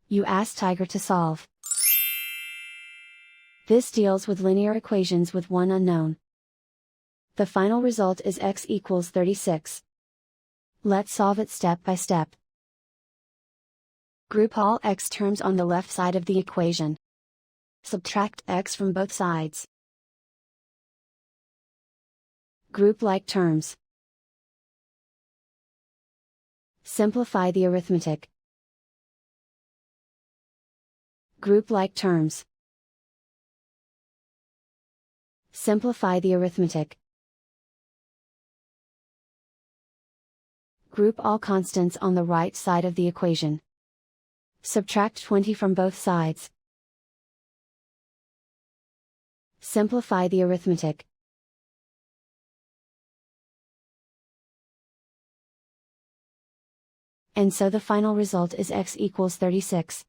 You ask Tiger to solve. This deals with linear equations with one unknown. The final result is x equals 36. Let's solve it step by step. Group all x terms on the left side of the equation. Subtract x from both sides. Group like terms. Simplify the arithmetic. Group like terms. Simplify the arithmetic. Group all constants on the right side of the equation. Subtract 20 from both sides. Simplify the arithmetic. And so the final result is x equals 36.